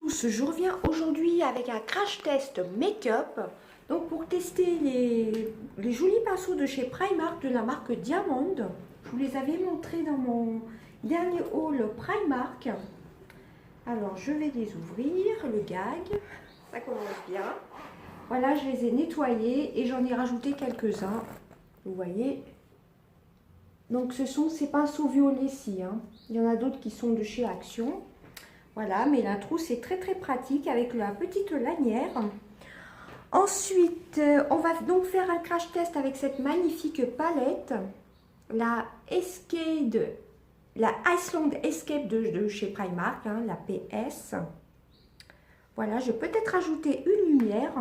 Je reviens aujourd'hui avec un crash test make-up. Donc pour tester les jolis pinceaux de chez Primark de la marque Diamond. Je vous les avais montrés dans mon dernier haul Primark. Alors je vais les ouvrir, le gag. Ça commence bien. Voilà, je les ai nettoyés et j'en ai rajouté quelques-uns. Vous voyez. Donc ce sont ces pinceaux violets-ci. Il y en a d'autres qui sont de chez Action. Voilà, mais la trousse est très pratique avec la petite lanière. Ensuite, on va donc faire un crash test avec cette magnifique palette, la Iceland Escape de chez Primark, la PS. Voilà, je vais peut-être rajouter une lumière.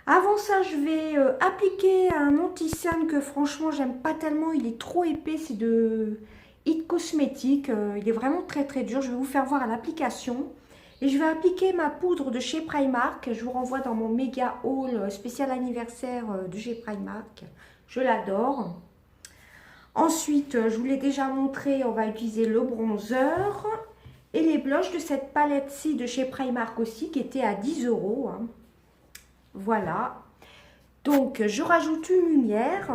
Avant ça, je vais appliquer un anti-cerne que franchement, j'aime pas tellement. Il est trop épais, c'est de It Cosmetics. Il est vraiment très dur. Je vais vous faire voir à l'application. Et je vais appliquer ma poudre de chez Primark. Je vous renvoie dans mon méga haul spécial anniversaire de chez Primark. Je l'adore. Ensuite, je vous l'ai déjà montré, on va utiliser le bronzer et les blushs de cette palette-ci de chez Primark aussi, qui était à 10 €. Voilà. Donc, je rajoute une lumière.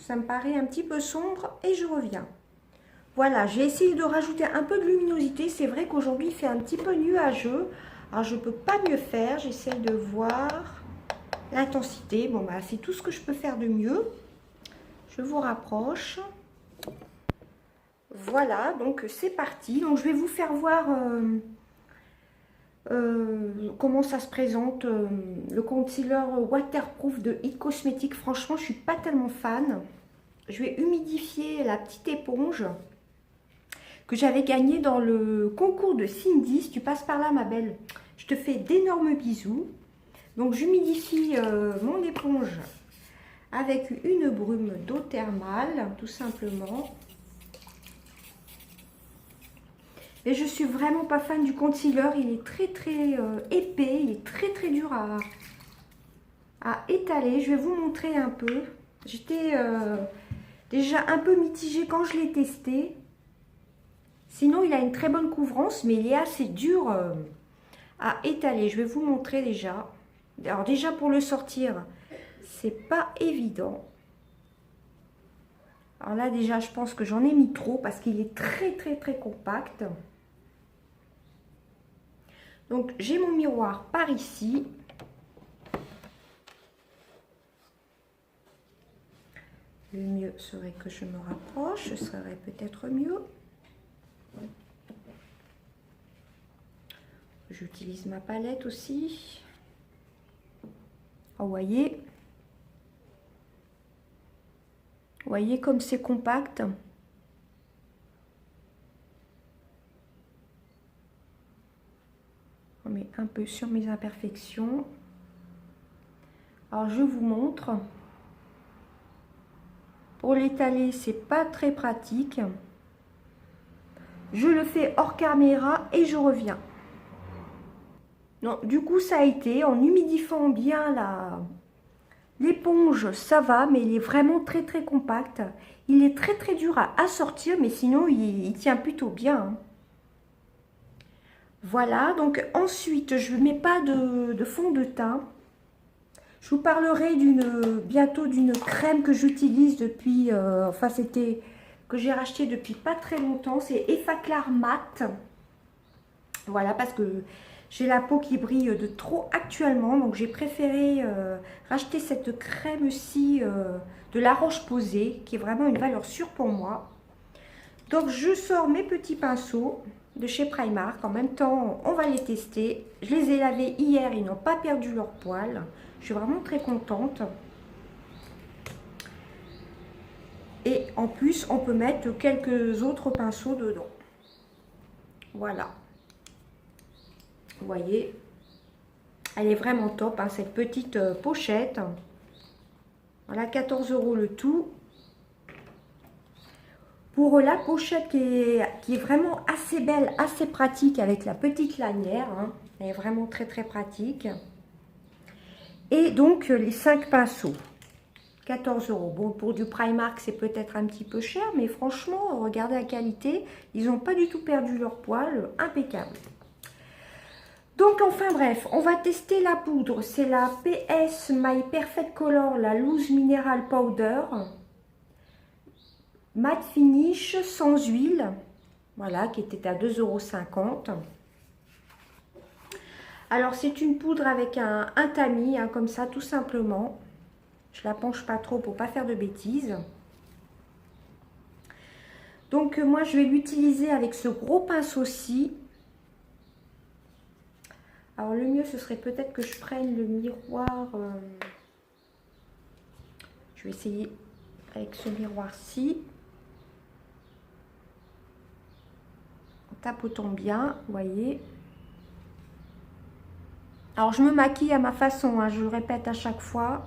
Ça me paraît un petit peu sombre et je reviens. Voilà, j'ai essayé de rajouter un peu de luminosité. C'est vrai qu'aujourd'hui, il fait un petit peu nuageux. Alors, je ne peux pas mieux faire. J'essaye de voir l'intensité. Bon, bah, c'est tout ce que je peux faire de mieux. Je vous rapproche. Voilà, donc c'est parti. Donc, je vais vous faire voir comment ça se présente. Le concealer waterproof de It Cosmetics. Franchement, je ne suis pas tellement fan. Je vais humidifier la petite éponge que j'avais gagné dans le concours de Cindy. Si tu passes par là, ma belle, je te fais d'énormes bisous. Donc j'humidifie mon éponge avec une brume d'eau thermale, tout simplement. Et je suis vraiment pas fan du concealer. Il est très épais, il est très dur à étaler. Je vais vous montrer un peu. J'étais déjà un peu mitigée quand je l'ai testé. Sinon, il a une très bonne couvrance, mais il est assez dur à étaler. Je vais vous montrer déjà. Alors déjà, pour le sortir, c'est pas évident. Alors là, déjà, je pense que j'en ai mis trop parce qu'il est très compact. Donc, j'ai mon miroir par ici. Le mieux serait que je me rapproche. Ce serait peut-être mieux. J'utilise ma palette aussi. Oh, voyez comme c'est compact. On met un peu sur mes imperfections. Alors je vous montre. Pour l'étaler, c'est pas très pratique. Je le fais hors caméra et je reviens. Non, du coup, ça a été en humidifiant bien l'éponge, ça va, mais il est vraiment très compact. Il est très dur à sortir, mais sinon, il tient plutôt bien. Voilà, donc ensuite, je ne mets pas de fond de teint. Je vous parlerai bientôt d'une crème que j'utilise depuis, enfin, c'était que j'ai racheté depuis pas très longtemps. C'est Effaclar Matte. Voilà, parce que j'ai la peau qui brille de trop actuellement, donc j'ai préféré racheter cette crème-ci de La Roche-Posay, qui est vraiment une valeur sûre pour moi. Donc je sors mes petits pinceaux de chez Primark. En même temps, on va les tester. Je les ai lavés hier, ils n'ont pas perdu leur poil. Je suis vraiment très contente. Et en plus, on peut mettre quelques autres pinceaux dedans. Voilà. Vous voyez, elle est vraiment top, cette petite pochette. Voilà, 14 € le tout. Pour la pochette qui est vraiment assez belle, assez pratique avec la petite lanière. Elle est vraiment très pratique. Et donc, les 5 pinceaux. 14 €. Bon, pour du Primark, c'est peut-être un petit peu cher, mais franchement, regardez la qualité. Ils n'ont pas du tout perdu leur poil. Impeccable. Donc enfin bref, on va tester la poudre. C'est la PS My Perfect Color, la Loose Mineral Powder. Matte finish sans huile. Voilà, qui était à 2,50 €. Alors c'est une poudre avec un tamis, hein, comme ça tout simplement. Je la penche pas trop pour pas faire de bêtises. Donc moi je vais l'utiliser avec ce gros pinceau-ci. Alors le mieux ce serait peut-être que je prenne le miroir. Je vais essayer avec ce miroir-ci. En tapotant bien, vous voyez. Alors je me maquille à ma façon, hein, je le répète à chaque fois.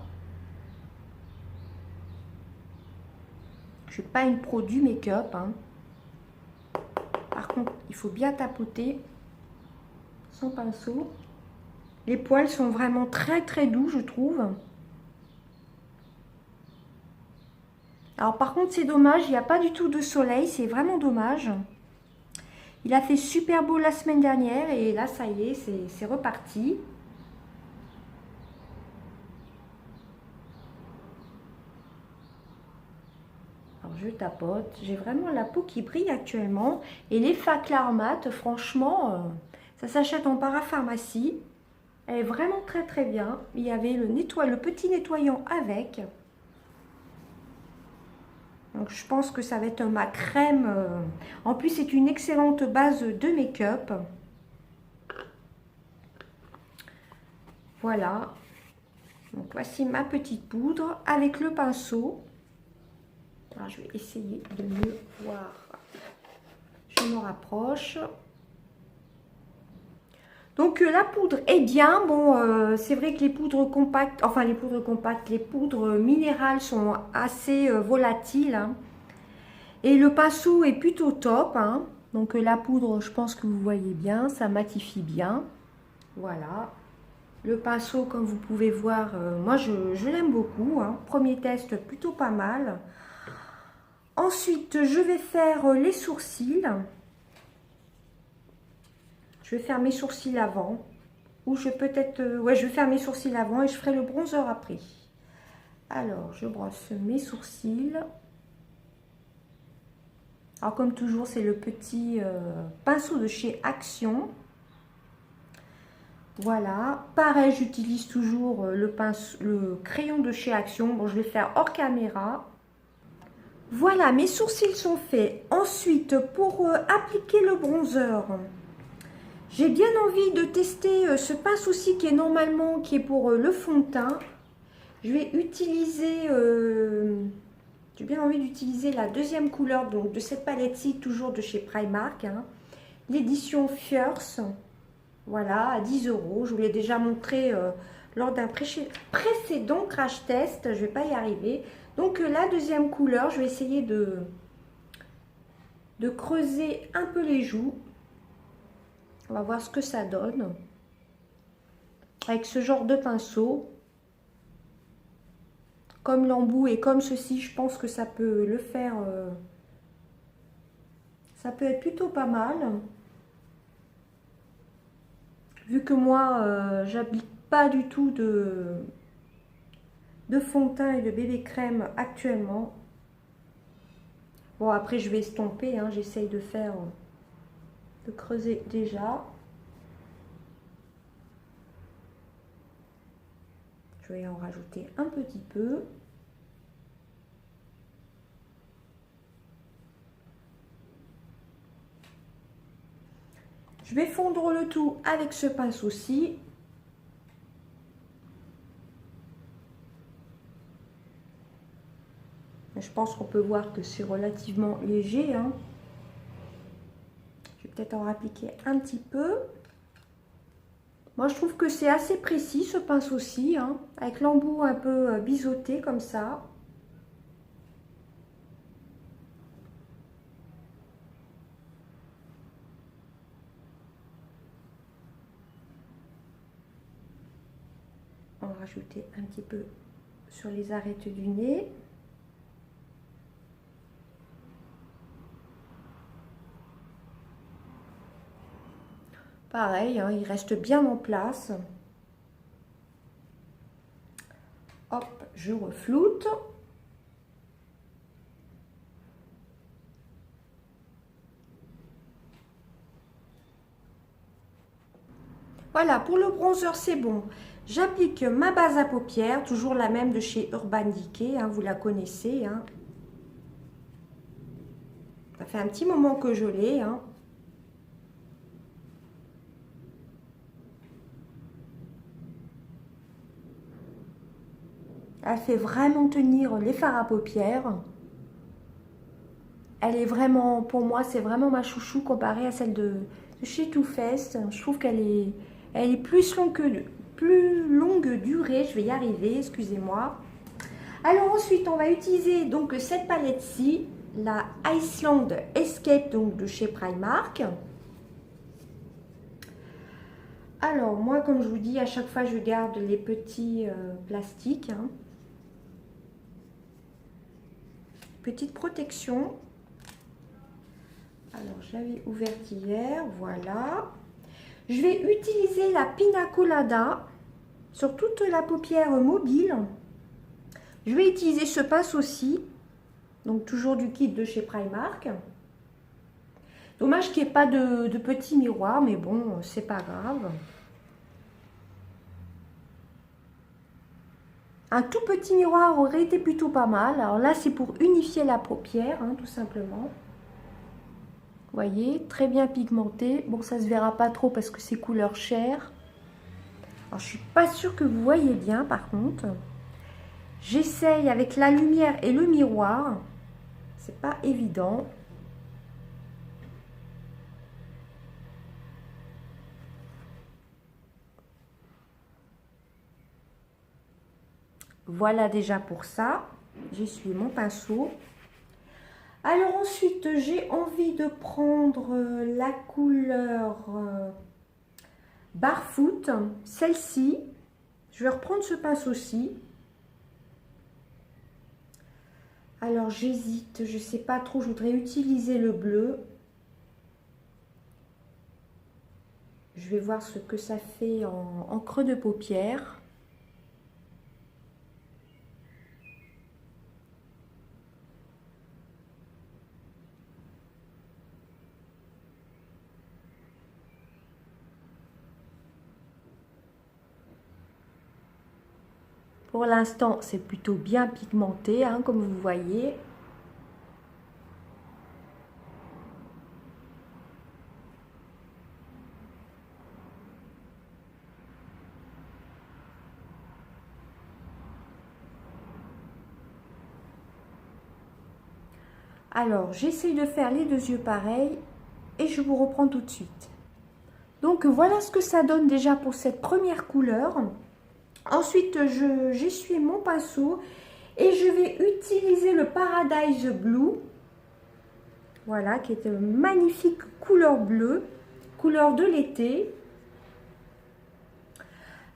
Je ne suis pas une pro du make-up. Hein. Par contre, il faut bien tapoter son pinceau. Les poils sont vraiment très très doux, je trouve. Alors par contre, c'est dommage, il n'y a pas du tout de soleil, c'est vraiment dommage. Il a fait super beau la semaine dernière et là, ça y est, c'est reparti. Alors je tapote, j'ai vraiment la peau qui brille actuellement. Et les Faclar mat, franchement, ça s'achète en parapharmacie. Elle est vraiment très très bien. Il y avait le petit nettoyant avec. Donc je pense que ça va être ma crème. En plus, c'est une excellente base de make-up. Voilà. Donc voici ma petite poudre avec le pinceau. Alors, je vais essayer de mieux voir. Je me rapproche. Donc la poudre est bien. Bon, c'est vrai que les poudres compactes, enfin les poudres minérales sont assez volatiles. Hein. Et le pinceau est plutôt top. Hein. Donc la poudre, je pense que vous voyez bien, ça matifie bien. Voilà. Le pinceau, comme vous pouvez voir, moi je l'aime beaucoup. Hein. Premier test, plutôt pas mal. Ensuite, je vais faire les sourcils. Je vais faire mes sourcils avant. Ou je vais peut-être... ouais, je vais faire mes sourcils avant et je ferai le bronzer après. Alors, je brosse mes sourcils. Alors, comme toujours, c'est le petit pinceau de chez Action. Voilà. Pareil, j'utilise toujours le crayon de chez Action. Bon, je vais le faire hors caméra. Voilà, mes sourcils sont faits. Ensuite, pour appliquer le bronzer, j'ai bien envie de tester ce pinceau-ci qui est pour le fond de teint. Je vais utiliser, j'ai bien envie d'utiliser la deuxième couleur donc de cette palette-ci, toujours de chez Primark, hein, l'édition Fierce. Voilà, à 10 €. Je vous l'ai déjà montré lors d'un précédent crash test. Je ne vais pas y arriver. Donc la deuxième couleur, je vais essayer de creuser un peu les joues. On va voir ce que ça donne. Avec ce genre de pinceau. Comme l'embout et comme ceci, je pense que ça peut le faire. Ça peut être plutôt pas mal. Vu que moi, j'applique pas du tout de fond de teint et de bébé crème actuellement. Bon, après, je vais estomper. Hein, j'essaye de faire, de creuser déjà. Je vais en rajouter un petit peu. Je vais fondre le tout avec ce pinceau-ci. Je pense qu'on peut voir que c'est relativement léger. Hein. Je vais peut-être en appliquer un petit peu. Moi, je trouve que c'est assez précis ce pinceau-ci, hein, avec l'embout un peu biseauté comme ça. On va rajouter un petit peu sur les arêtes du nez. Pareil, hein, il reste bien en place. Hop, je refloute. Voilà, pour le bronzer, c'est bon. J'applique ma base à paupières, toujours la même de chez Urban Decay, hein, vous la connaissez. Hein. Ça fait un petit moment que je l'ai. Hein. Elle fait vraiment tenir les fards à paupières. Elle est vraiment, pour moi, c'est vraiment ma chouchou comparée à celle de chez Too Faced. Je trouve elle est plus longue durée. Je vais y arriver, excusez-moi. Alors ensuite, on va utiliser donc cette palette-ci, la Iceland Escape donc de chez Primark. Alors moi, comme je vous dis, à chaque fois, je garde les petits plastiques. Hein. Petite protection. Alors, j'avais ouvert hier, voilà. Je vais utiliser la Pina Colada sur toute la paupière mobile. Je vais utiliser ce pince aussi, donc toujours du kit de chez Primark. Dommage qu'il n'y ait pas de petit miroir, mais bon, c'est pas grave. Un tout petit miroir aurait été plutôt pas mal. Alors là, c'est pour unifier la paupière, hein, tout simplement. Vous voyez, très bien pigmenté. Bon, ça se verra pas trop parce que c'est couleur chair. Alors, je suis pas sûre que vous voyez bien, par contre. J'essaye avec la lumière et le miroir. C'est pas évident. Voilà déjà pour ça. J'essuie mon pinceau. Alors ensuite, j'ai envie de prendre la couleur Barefoot, celle-ci. Je vais reprendre ce pinceau-ci. Alors j'hésite, je ne sais pas trop, je voudrais utiliser le bleu. Je vais voir ce que ça fait en creux de paupière. Pour l'instant, c'est plutôt bien pigmenté, hein, comme vous voyez. Alors, j'essaye de faire les deux yeux pareils et je vous reprends tout de suite. Donc, voilà ce que ça donne déjà pour cette première couleur. Ensuite, j'essuie mon pinceau et je vais utiliser le Paradise Blue. Voilà, qui est une magnifique couleur bleue, couleur de l'été.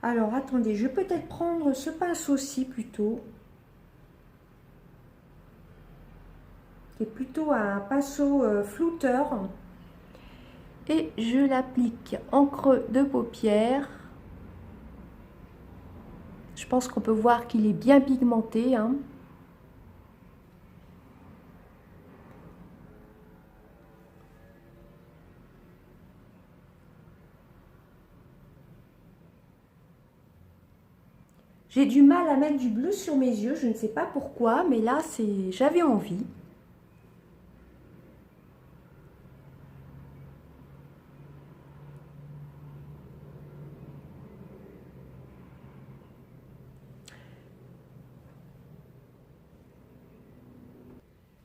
Alors, attendez, je vais peut-être prendre ce pinceau-ci plutôt. Qui est plutôt un pinceau flouteur. Et je l'applique en creux de paupière. Je pense qu'on peut voir qu'il est bien pigmenté. Hein. J'ai du mal à mettre du bleu sur mes yeux, je ne sais pas pourquoi, mais là, j'avais envie.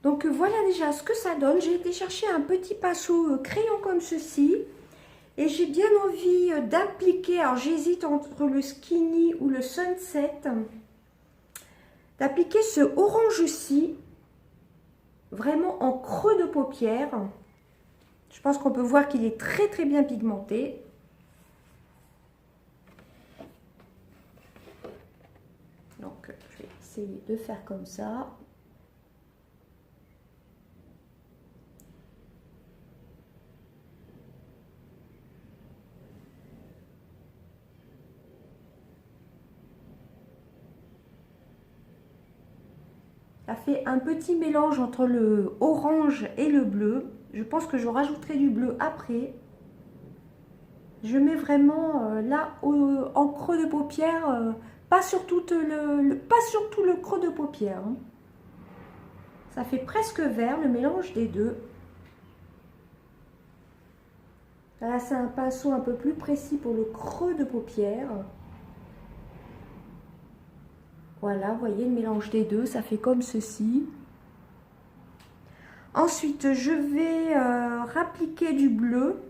Donc voilà déjà ce que ça donne. J'ai été chercher un petit pinceau crayon comme ceci. Et j'ai bien envie d'appliquer, alors j'hésite entre le Skinny ou le Sunset, d'appliquer ce orange-ci, vraiment en creux de paupière. Je pense qu'on peut voir qu'il est très très bien pigmenté. Donc je vais essayer de faire comme ça. Ça fait un petit mélange entre le orange et le bleu. Je pense que je rajouterai du bleu après. Je mets vraiment là en creux de paupière, pas sur tout pas sur tout le creux de paupière. Hein. Ça fait presque vert, le mélange des deux. Là, c'est un pinceau un peu plus précis pour le creux de paupière. Voilà, vous voyez le mélange des deux, ça fait comme ceci. Ensuite, je vais rappliquer du bleu.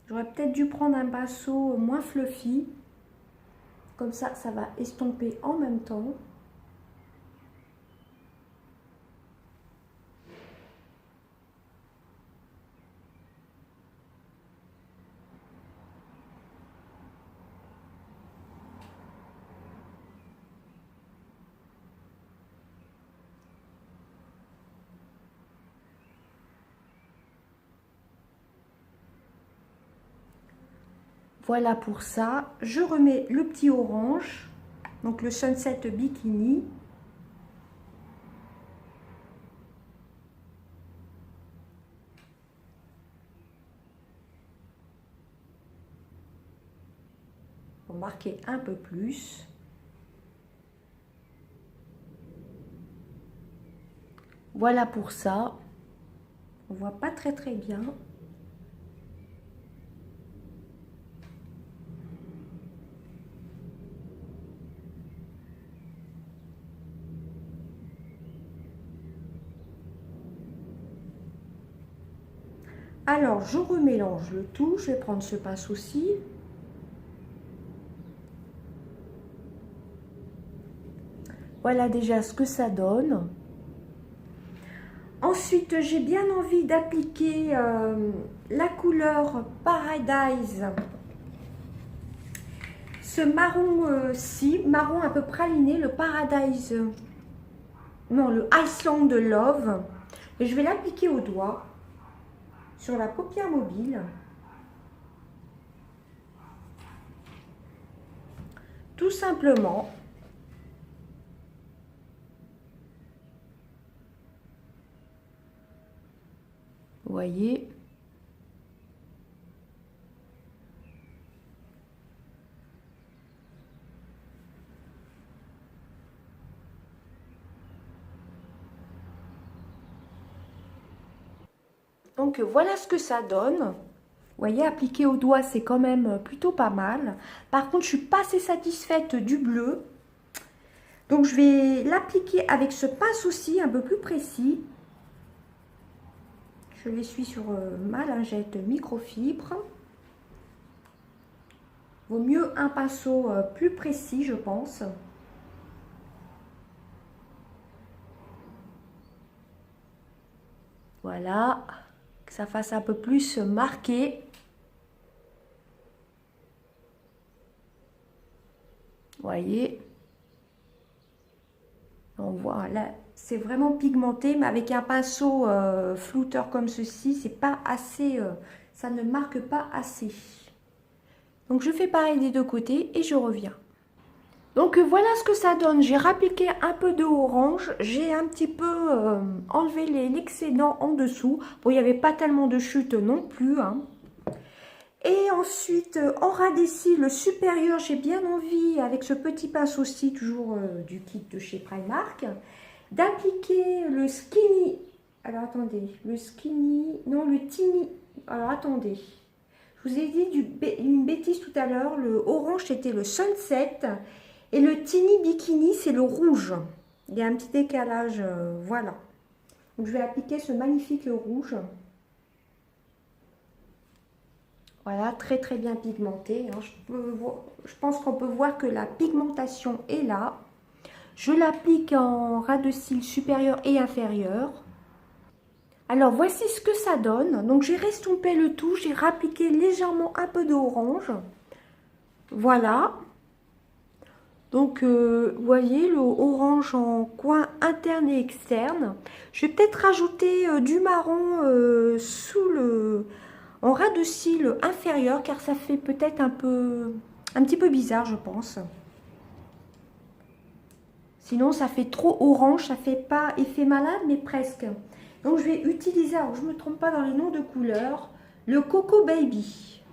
J'aurais peut-être dû prendre un pinceau moins fluffy. Comme ça, ça va estomper en même temps. Voilà pour ça. Je remets le petit orange, donc le Sunset Bikini. Pour marquer un peu plus. Voilà pour ça. On voit pas très bien. Alors, je remélange le tout. Je vais prendre ce pinceau-ci. Voilà déjà ce que ça donne. Ensuite, j'ai bien envie d'appliquer la couleur Paradise. Ce marron-ci, marron un peu praliné, le Paradise, non, le Iceland Love. Et je vais l'appliquer au doigt, sur la paupière mobile. Tout simplement. Vous voyez. Donc voilà ce que ça donne. Vous voyez, appliquer au doigt, c'est quand même plutôt pas mal. Par contre, je suis pas assez satisfaite du bleu. Donc je vais l'appliquer avec ce pinceau-ci un peu plus précis. Je l'essuie sur ma lingette microfibre. Vaut mieux un pinceau plus précis, je pense. Voilà, que ça fasse un peu plus marqué. Vous voyez, on voit là, c'est vraiment pigmenté, mais avec un pinceau flouteur comme ceci, c'est pas assez, ça ne marque pas assez. Donc je fais pareil des deux côtés et je reviens. Donc voilà ce que ça donne. J'ai rappliqué un peu de orange. J'ai un petit peu enlevé l'excédent en dessous. Bon, il n'y avait pas tellement de chute non plus. Hein. Et ensuite, en ras des cils, le supérieur, j'ai bien envie, avec ce petit pinceau-ci, toujours du kit de chez Primark, d'appliquer le skinny. Alors attendez, le skinny, non, le teeny. Alors attendez. Je vous ai dit une bêtise tout à l'heure. Le orange, c'était le Sunset. Et le Teeny Bikini, c'est le rouge. Il y a un petit décalage, voilà. Donc, je vais appliquer ce magnifique rouge. Voilà, très bien pigmenté. Hein. Je pense qu'on peut voir que la pigmentation est là. Je l'applique en ras de cils supérieur et inférieur. Alors, voici ce que ça donne. Donc, j'ai restompé le tout. J'ai rappliqué légèrement un peu d'orange. Voilà. Donc, vous voyez, le orange en coin interne et externe. Je vais peut-être rajouter du marron en ras de cils inférieur, car ça fait peut-être un petit peu bizarre, je pense. Sinon, ça fait trop orange, ça fait pas effet malade, mais presque. Donc, je vais utiliser, alors je ne me trompe pas dans les noms de couleurs, le Coco Baby.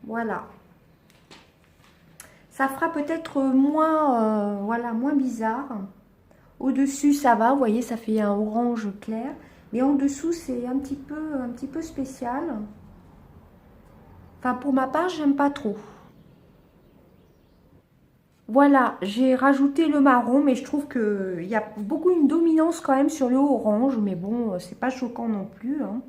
Voilà. Ça fera peut-être moins, voilà, moins bizarre. Au-dessus, ça va, vous voyez, ça fait un orange clair. Mais en dessous, c'est un petit peu spécial. Enfin, pour ma part, j'aime pas trop. Voilà, j'ai rajouté le marron, mais je trouve qu'il y a beaucoup une dominance quand même sur le orange. Mais bon, c'est pas choquant non plus, hein.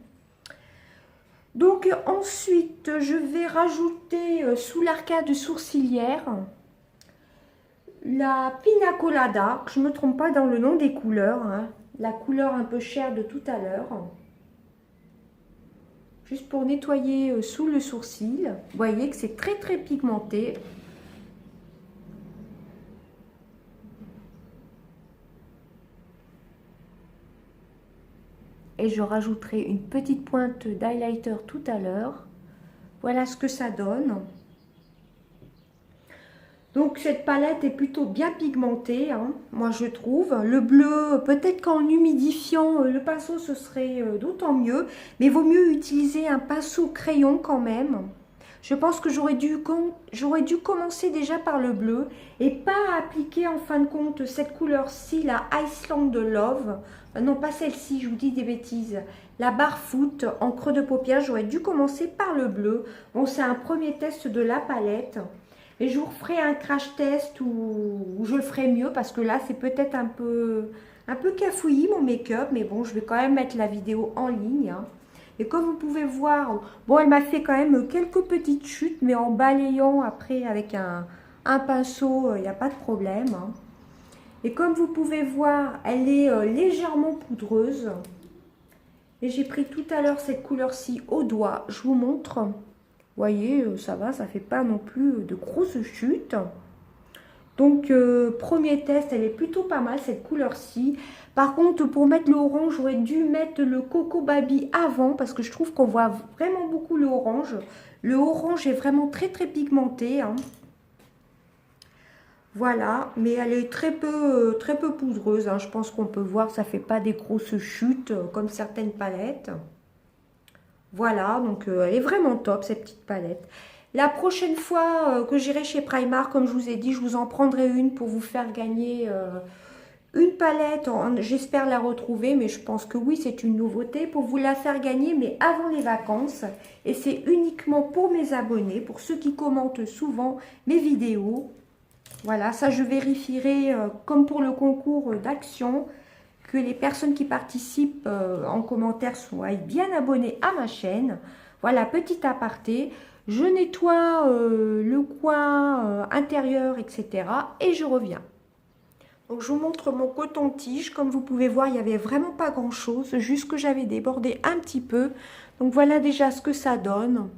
Donc ensuite, je vais rajouter sous l'arcade sourcilière la Pina Colada. Je ne me trompe pas dans le nom des couleurs, hein. La couleur un peu chère de tout à l'heure. Juste pour nettoyer sous le sourcil. Vous voyez que c'est très très pigmenté. Et je rajouterai une petite pointe d'highlighter tout à l'heure. Voilà ce que ça donne. Donc cette palette est plutôt bien pigmentée, hein, moi je trouve. Le bleu, peut-être qu'en humidifiant le pinceau, ce serait d'autant mieux. Mais il vaut mieux utiliser un pinceau crayon quand même. Je pense que j'aurais dû commencer déjà par le bleu et pas appliquer en fin de compte cette couleur-ci, la Iceland Love. Non, pas celle-ci, je vous dis des bêtises. La Barefoot en creux de paupière, j'aurais dû commencer par le bleu. Bon, c'est un premier test de la palette. Et je vous referai un crash test où je le ferai mieux parce que là, c'est peut-être un peu cafouillis mon make-up. Mais bon, je vais quand même mettre la vidéo en ligne, hein. Et comme vous pouvez voir, bon, elle m'a fait quand même quelques petites chutes, mais en balayant après avec un pinceau, il n'y a pas de problème, hein. Et comme vous pouvez voir, elle est légèrement poudreuse. Et j'ai pris tout à l'heure cette couleur-ci au doigt. Je vous montre. Vous voyez, ça va, ça fait pas non plus de grosses chutes. Donc, premier test, elle est plutôt pas mal, cette couleur-ci. Par contre, pour mettre le orange, j'aurais dû mettre le Coco Baby avant, parce que je trouve qu'on voit vraiment beaucoup le orange. Le orange est vraiment très, très pigmenté, hein. Voilà, mais elle est très peu poudreuse, hein. Je pense qu'on peut voir, ça fait pas des grosses chutes comme certaines palettes. Voilà, donc elle est vraiment top, cette petite palette. La prochaine fois que j'irai chez Primark, comme je vous ai dit, je vous en prendrai une pour vous faire gagner une palette. J'espère la retrouver, mais je pense que oui, c'est une nouveauté. Pour vous la faire gagner, mais avant les vacances. Et c'est uniquement pour mes abonnés, pour ceux qui commentent souvent mes vidéos. Voilà, ça je vérifierai, comme pour le concours d'Action, que les personnes qui participent en commentaire soient bien abonnées à ma chaîne. Voilà, petit aparté. Je nettoie le coin intérieur, etc. Et je reviens. Donc, je vous montre mon coton-tige. Comme vous pouvez voir, il n'y avait vraiment pas grand-chose. Juste que j'avais débordé un petit peu. Donc, voilà déjà ce que ça donne.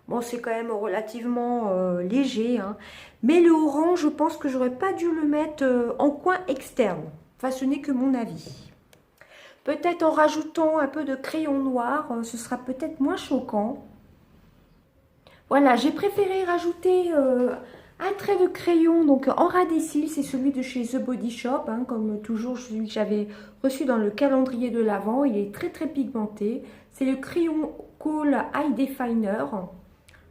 Bon, c'est quand même relativement léger, hein. Mais le orange, je pense que j'aurais pas dû le mettre en coin externe. Enfin, ce n'est que mon avis. Peut-être en rajoutant un peu de crayon noir, ce sera peut-être moins choquant. Voilà, j'ai préféré rajouter un trait de crayon, donc en ras des cils, c'est celui de chez The Body Shop, hein, comme toujours celui que j'avais reçu dans le calendrier de l'Avent. Il est très très pigmenté. C'est le crayon Kohl Eye Definer.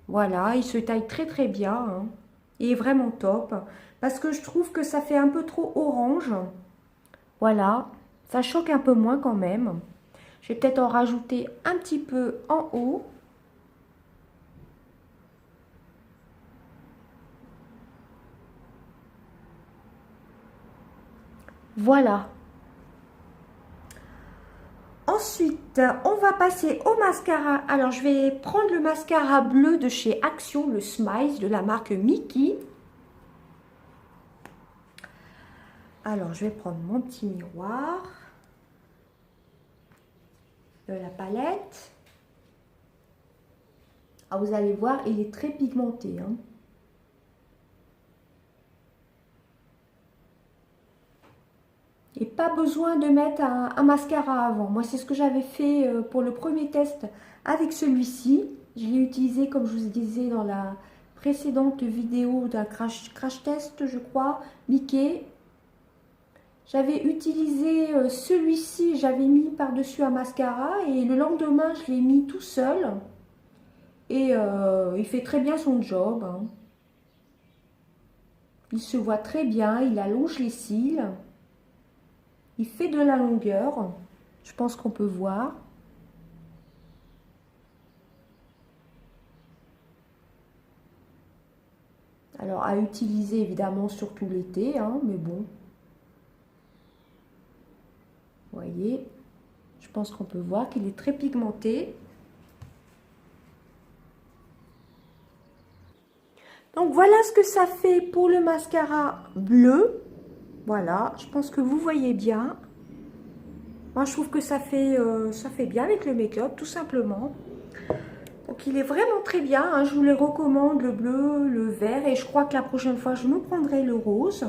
Voilà, il se taille très très bien, hein. Il est vraiment top. Parce que je trouve que ça fait un peu trop orange. Voilà, ça choque un peu moins quand même. Je vais peut-être en rajouter un petit peu en haut. Voilà. Ensuite, on va passer au mascara. Alors, je vais prendre le mascara bleu de chez Action, le Smile de la marque Mickey. Alors, je vais prendre mon petit miroir de la palette. Ah, vous allez voir, il est très pigmenté, hein. Et pas besoin de mettre un mascara avant. Moi, c'est ce que j'avais fait pour le premier test avec celui-ci. Je l'ai utilisé, comme je vous disais, dans la précédente vidéo d'un crash test, je crois, Mickey. J'avais utilisé celui-ci, j'avais mis par-dessus un mascara et le lendemain, je l'ai mis tout seul. Et il fait très bien son job, hein. Il se voit très bien, il allonge les cils. Il fait de la longueur, je pense qu'on peut voir. Alors à utiliser évidemment surtout l'été, hein, mais bon. Vous voyez, je pense qu'on peut voir qu'il est très pigmenté. Donc voilà ce que ça fait pour le mascara bleu. Voilà, je pense que vous voyez bien. Moi je trouve que ça fait bien avec le make-up tout simplement. Donc il est vraiment très bien, hein. Je vous les recommande, le bleu, le vert, et je crois que la prochaine fois je me prendrai le rose.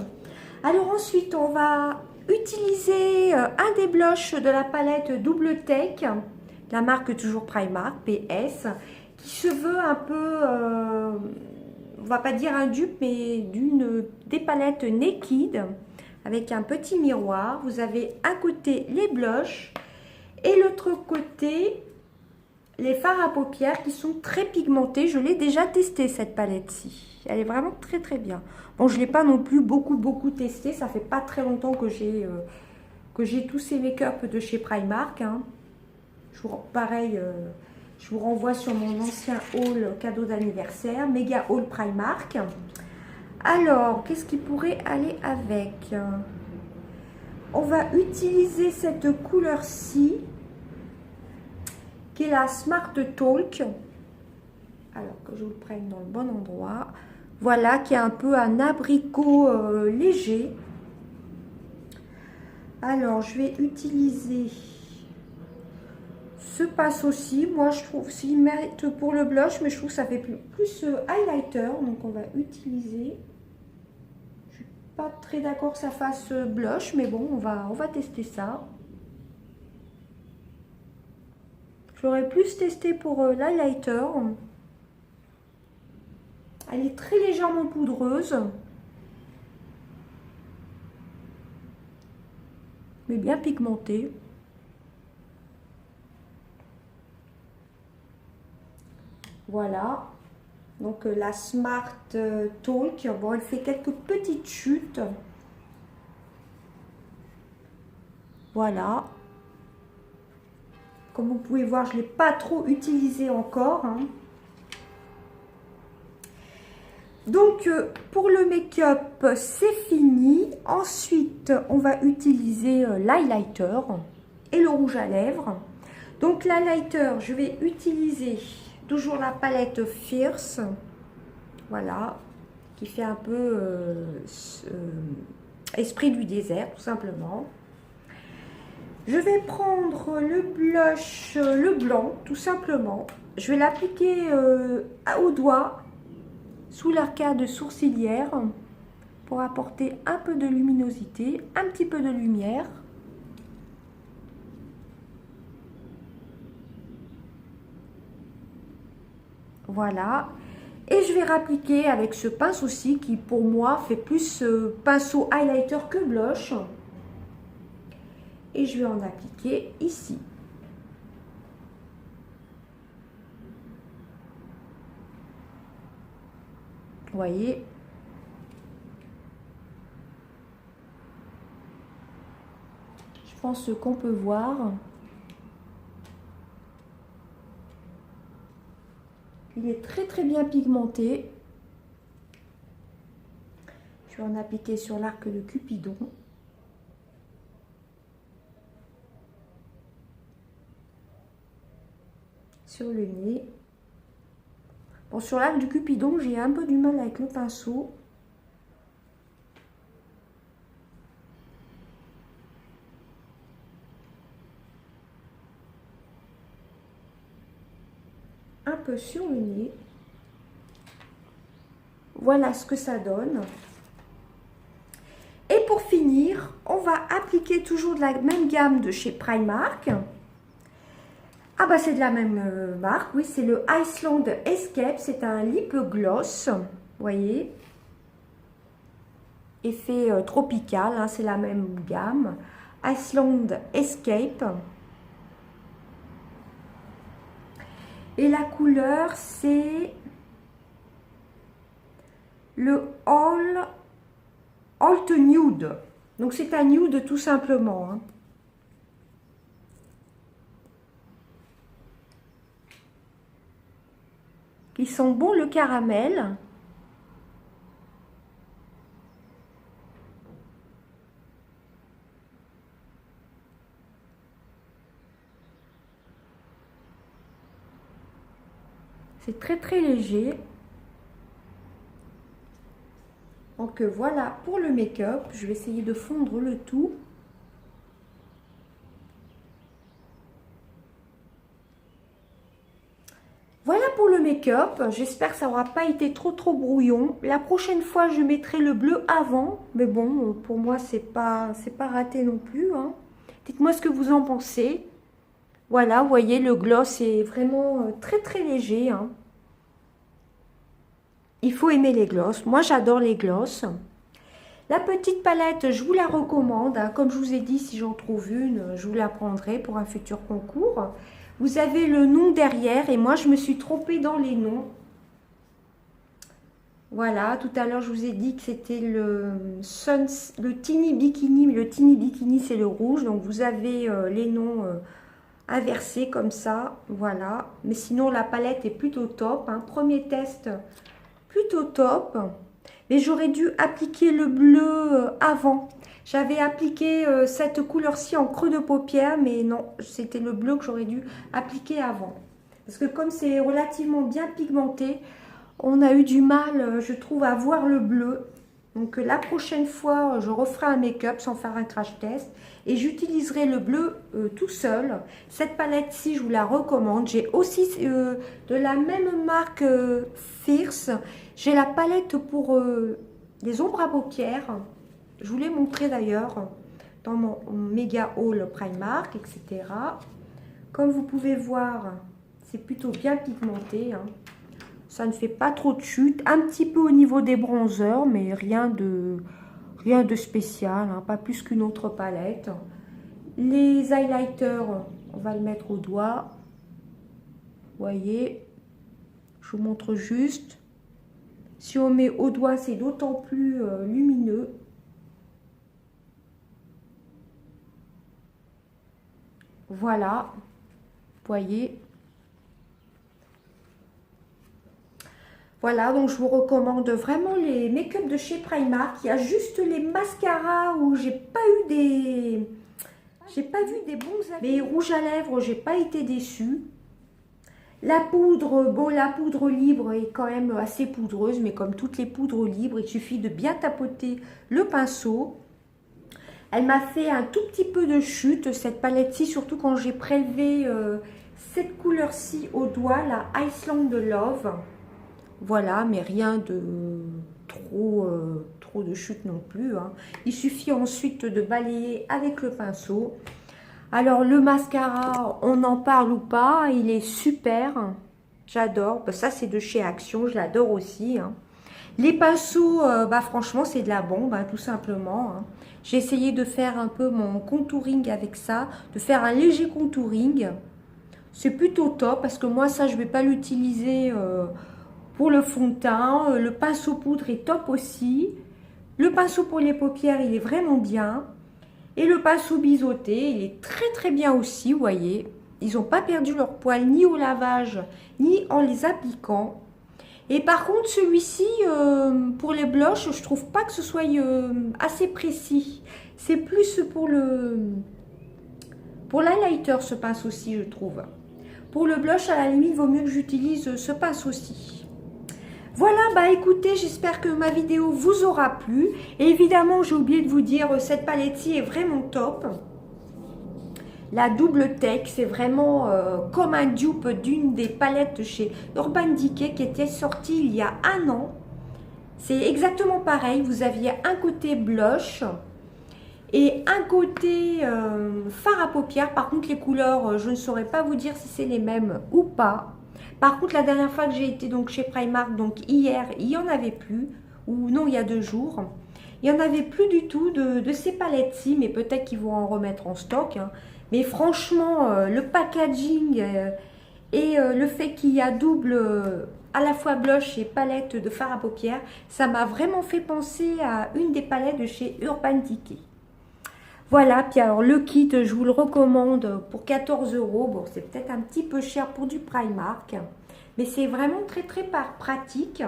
Alors ensuite on va utiliser un des blushs de la palette Double Take, la marque toujours Primark, PS, qui se veut un peu, on va pas dire un dupe, mais des palettes Naked, avec un petit miroir. Vous avez un côté les blushs et l'autre côté les fards à paupières qui sont très pigmentés. Je l'ai déjà testé cette palette-ci. Elle est vraiment très très bien. Bon, je ne l'ai pas non plus beaucoup testé. Ça fait pas très longtemps que j'ai tous ces make-up de chez Primark, hein. Pareil, je vous renvoie sur mon ancien haul cadeau d'anniversaire. Méga haul Primark. Alors, qu'est-ce qui pourrait aller avec? On va utiliser cette couleur-ci, qui est la Smart Talk. Alors que je vous le prenne dans le bon endroit. Voilà, qui est un peu un abricot léger. Alors, je vais utiliser ce pinceau aussi. Moi, je trouve s'il mérite pour le blush, mais je trouve que ça fait plus highlighter. Donc, on va utiliser. Je suis pas très d'accord que ça fasse blush, mais bon, on va tester ça. J'aurais plus testé pour l'highlighter. Elle est très légèrement poudreuse, mais bien pigmentée. Voilà. Donc la Smart Talk, bon, elle fait quelques petites chutes. Voilà. Comme vous pouvez voir, je ne l'ai pas trop utilisé encore, hein. Donc, pour le make-up, c'est fini. Ensuite, on va utiliser l'highlighter et le rouge à lèvres. Donc, l'highlighter, je vais utiliser toujours la palette Fierce. Voilà, qui fait un peu esprit du désert, tout simplement. Je vais prendre le blush, le blanc, tout simplement. Je vais l'appliquer au doigt, sous l'arcade sourcilière, pour apporter un peu de luminosité, un petit peu de lumière. Voilà. Et je vais rappliquer avec ce pinceau-ci qui, pour moi, fait plus pinceau highlighter que blush. Et je vais en appliquer ici. Vous voyez, je pense qu'on peut voir. Il est très très bien pigmenté. Je vais en appliquer sur l'arc de Cupidon. Sur le nez. Bon, sur l'arc du Cupidon, j'ai un peu du mal avec le pinceau. Un peu sur le nez. Voilà ce que ça donne. Et pour finir, on va appliquer toujours de la même gamme de chez Primark. Ah bah c'est de la même marque, oui, c'est le Iceland Escape, c'est un lip gloss, vous voyez. effet tropical, hein, c'est la même gamme. Iceland Escape. Et la couleur, c'est le Alt Nude. Donc c'est un nude tout simplement. Hein. Ils sont bons le caramel. C'est très très léger. Donc voilà pour le make-up. Je vais essayer de fondre le tout. Voilà pour le make-up. J'espère que ça n'aura pas été trop brouillon. La prochaine fois, je mettrai le bleu avant. Mais bon, pour moi, c'est pas raté non plus. Hein. Dites-moi ce que vous en pensez. Voilà, vous voyez, le gloss est vraiment très très léger. Hein. Il faut aimer les glosses. Moi, j'adore les glosses. La petite palette, je vous la recommande. Hein. Comme je vous ai dit, si j'en trouve une, je vous la prendrai pour un futur concours. Vous avez le nom derrière et moi, je me suis trompée dans les noms. Voilà, tout à l'heure, je vous ai dit que c'était le Tiny Bikini. Mais le Tiny Bikini, c'est le rouge. Donc, vous avez les noms inversés comme ça. Voilà. Mais sinon, la palette est plutôt top. Hein. Premier test, plutôt top. Mais j'aurais dû appliquer le bleu avant. J'avais appliqué cette couleur-ci en creux de paupière, mais non, c'était le bleu que j'aurais dû appliquer avant. Parce que comme c'est relativement bien pigmenté, on a eu du mal, je trouve, à voir le bleu. Donc la prochaine fois, je referai un make-up sans faire un crash test. Et j'utiliserai le bleu tout seul. Cette palette-ci, je vous la recommande. J'ai aussi de la même marque Fierce. J'ai la palette pour les ombres à paupières. Je vous l'ai montré d'ailleurs dans mon méga haul Primark, etc. Comme vous pouvez voir, c'est plutôt bien pigmenté. Hein. Ça ne fait pas trop de chute. Un petit peu au niveau des bronzers, mais rien de spécial. Hein, pas plus qu'une autre palette. Les highlighters, on va le mettre au doigt. Vous voyez, je vous montre juste. Si on met au doigt, c'est d'autant plus lumineux. Voilà, vous voyez. Voilà, donc je vous recommande vraiment les make-up de chez Primark. Il y a juste les mascaras où j'ai pas vu des bons avis. Les rouges à lèvres, j'ai pas été déçue. La poudre, bon, la poudre libre est quand même assez poudreuse, mais comme toutes les poudres libres, il suffit de bien tapoter le pinceau. Elle m'a fait un tout petit peu de chute, cette palette-ci, surtout quand j'ai prélevé cette couleur-ci au doigt, la Iceland Love. Voilà, mais rien de trop de chute non plus. Hein. Il suffit ensuite de balayer avec le pinceau. Alors, le mascara, on en parle ou pas, il est super. J'adore. Ça, c'est de chez Action, je l'adore aussi. Hein. Les pinceaux, franchement, c'est de la bombe, hein, tout simplement. Hein. J'ai essayé de faire un peu mon contouring avec ça, de faire un léger contouring. C'est plutôt top parce que moi, ça, je ne vais pas l'utiliser pour le fond de teint. Le pinceau poudre est top aussi. Le pinceau pour les paupières, il est vraiment bien. Et le pinceau biseauté, il est très très bien aussi, vous voyez. Ils n'ont pas perdu leur poil ni au lavage, ni en les appliquant. Et par contre, celui-ci, pour les blushs, je trouve pas que ce soit assez précis. C'est plus pour l'highlighter, ce pinceau-ci, je trouve. Pour le blush, à la limite, il vaut mieux que j'utilise ce pinceau-ci. Voilà, bah écoutez, j'espère que ma vidéo vous aura plu. Et évidemment, j'ai oublié de vous dire, cette palette-ci est vraiment top. La double tech, c'est vraiment comme un dupe d'une des palettes chez Urban Decay qui était sortie il y a 1 an. C'est exactement pareil, vous aviez un côté blush et un côté fard à paupières. Par contre, les couleurs, je ne saurais pas vous dire si c'est les mêmes ou pas. Par contre, la dernière fois que j'ai été donc chez Primark, donc hier, il n'y en avait plus. Ou non, il y a 2 jours. Il n'y en avait plus du tout de ces palettes-ci, mais peut-être qu'ils vont en remettre en stock, hein. Mais franchement, le packaging et le fait qu'il y a double, à la fois blush et palette de fard à paupières, ça m'a vraiment fait penser à une des palettes de chez Urban Decay. Voilà, puis alors le kit, je vous le recommande pour 14 euros. Bon, c'est peut-être un petit peu cher pour du Primark, mais c'est vraiment très très pratique.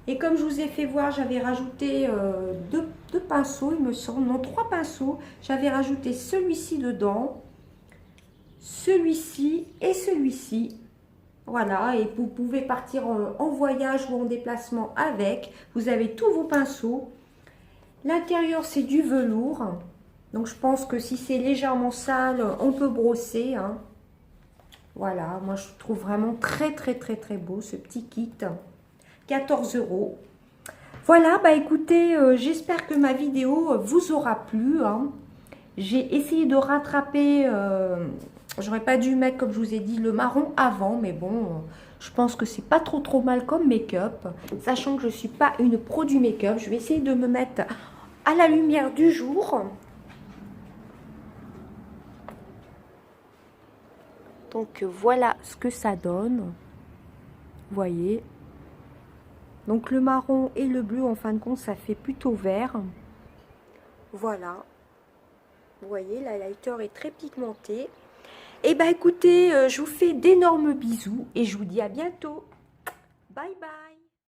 Et comme je vous ai fait voir, j'avais rajouté deux pinceaux, il me semble, non, 3 pinceaux. J'avais rajouté celui-ci dedans, celui-ci et celui-ci. Voilà, et vous pouvez partir en voyage ou en déplacement avec. Vous avez tous vos pinceaux. L'intérieur, c'est du velours. Donc, je pense que si c'est légèrement sale, on peut brosser, hein. Voilà, moi, je trouve vraiment très, très, très, très beau ce petit kit. 14 euros. Voilà, bah écoutez, j'espère que ma vidéo vous aura plu, hein. J'ai essayé de rattraper, j'aurais pas dû mettre, comme je vous ai dit, le marron avant, mais bon, je pense que c'est pas trop mal comme make-up, sachant que je suis pas une pro du make-up. Je vais essayer de me mettre à la lumière du jour. Donc voilà ce que ça donne, vous voyez. Donc le marron et le bleu, en fin de compte, ça fait plutôt vert. Voilà. Vous voyez, l'highlighter est très pigmenté. Et bah écoutez, je vous fais d'énormes bisous et je vous dis à bientôt. Bye bye.